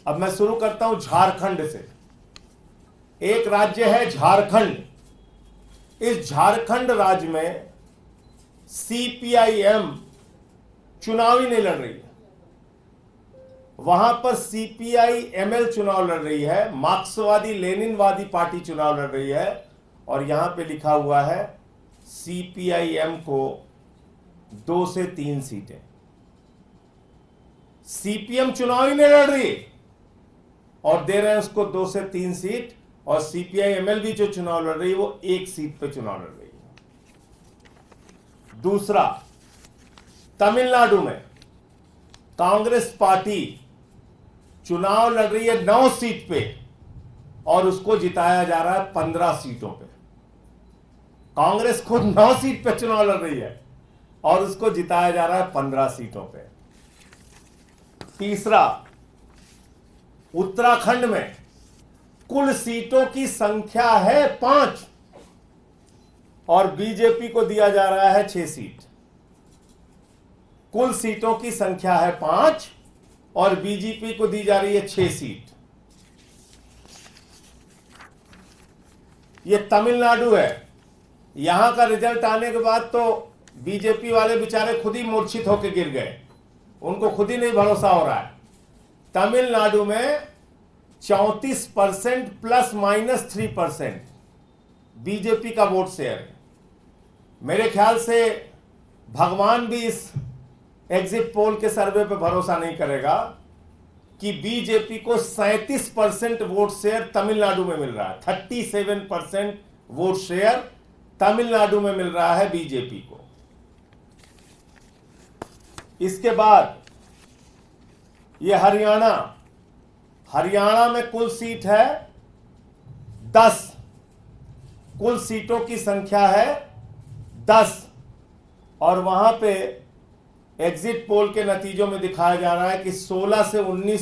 अब मैं शुरू करता हूं झारखंड से। एक राज्य है झारखंड। इस झारखंड राज्य में सीपीआईएम चुनाव ही नहीं लड़ रही है। वहां पर सीपीआईएमएल चुनाव लड़ रही है, मार्क्सवादी लेनिनवादी पार्टी चुनाव लड़ रही है, और यहां पे लिखा हुआ है सीपीआईएम को 2 से 3 सीटें। सीपीएम चुनाव ही नहीं लड़ रही और दे रहे हैं उसको 2 से 3 सीट, और सीपीआईएमएल भी जो चुनाव लड़ रही है वो 1 सीट पे चुनाव लड़ रही है। दूसरा, तमिलनाडु में कांग्रेस पार्टी चुनाव लड़ रही है 9 सीट पे और उसको जिताया जा रहा है 15 सीटों पे। कांग्रेस खुद 9 सीट पे चुनाव लड़ रही है और उसको जिताया जा रहा है 15 सीटों पे। तीसरा, उत्तराखंड में कुल सीटों की संख्या है 5 और बीजेपी को दिया जा रहा है 6 सीट। कुल सीटों की संख्या है 5 और बीजेपी को दी जा रही है 6 सीट। यह तमिलनाडु है। यहां का रिजल्ट आने के बाद तो बीजेपी वाले बेचारे खुद ही मूर्छित होकर गिर गए, उनको खुद ही नहीं भरोसा हो रहा है। तमिलनाडु में 34% ±3% बीजेपी का वोट शेयर है। मेरे ख्याल से भगवान भी इस एग्जिट पोल के सर्वे पे भरोसा नहीं करेगा कि बीजेपी को 37% वोट शेयर तमिलनाडु में मिल रहा है। 37% वोट शेयर तमिलनाडु में मिल रहा है बीजेपी को। इसके बाद ये हरियाणा में कुल सीट है 10। कुल सीटों की संख्या है 10 और वहां पे एग्जिट पोल के नतीजों में दिखाया जा रहा है कि 16 से 19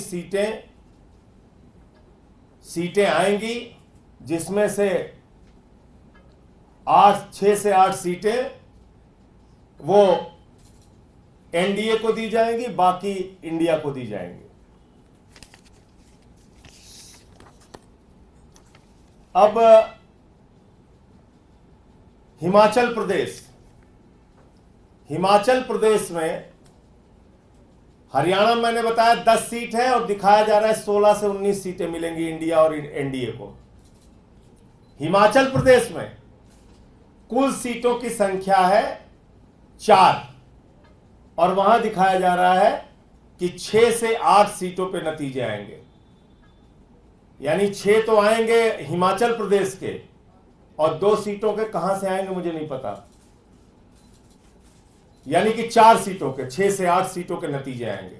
सीटें आएंगी, जिसमें से 6 से 8 सीटें वो एनडीए को दी जाएंगी, बाकी इंडिया को दी जाएंगी। अब हिमाचल प्रदेश में, हरियाणा में मैंने बताया 10 सीट है और दिखाया जा रहा है 16 से 19 सीटें मिलेंगी इंडिया और एनडीए को। हिमाचल प्रदेश में कुल सीटों की संख्या है 4 और वहां दिखाया जा रहा है कि 6 से 8 सीटों पे नतीजे आएंगे। यानी 6 तो आएंगे हिमाचल प्रदेश के और 2 सीटों के कहां से आएंगे मुझे नहीं पता। यानी कि 4 सीटों के, 6 से 8 सीटों के नतीजे आएंगे।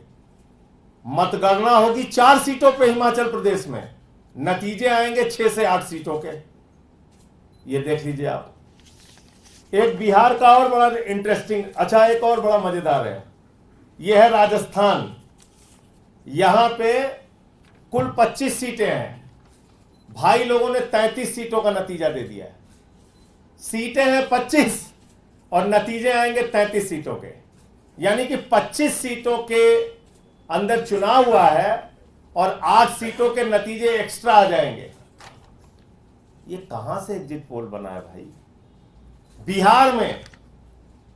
मतगणना होगी 4 सीटों पे हिमाचल प्रदेश में, नतीजे आएंगे 6 से 8 सीटों के। ये देख लीजिए आप। एक बिहार का और बड़ा इंटरेस्टिंग, अच्छा एक और बड़ा मजेदार है, यह है राजस्थान। यहां पे कुल 25 सीटें हैं, भाई लोगों ने 33 सीटों का नतीजा दे दिया है। सीटें हैं 25 और नतीजे आएंगे 33 सीटों के, यानी कि 25 सीटों के अंदर चुनाव हुआ है और 8 सीटों के नतीजे एक्स्ट्रा आ जाएंगे। ये कहां से एग्जिट पोल बना है भाई? बिहार में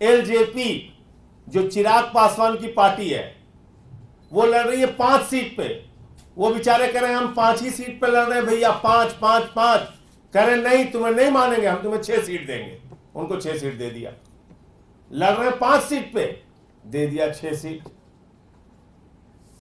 एलजेपी जो चिराग पासवान की पार्टी है वो लड़ रही है 5 सीट पे। वो बेचारे कह रहे हैं हम 5 ही सीट पे लड़ रहे हैं भैया, 5 5 5। कह रहे नहीं, तुम्हें नहीं मानेंगे, हम तुम्हें 6 सीट देंगे। उनको 6 सीट दे दिया। लड़ रहे हैं 5 सीट पे, दे दिया 6 सीट।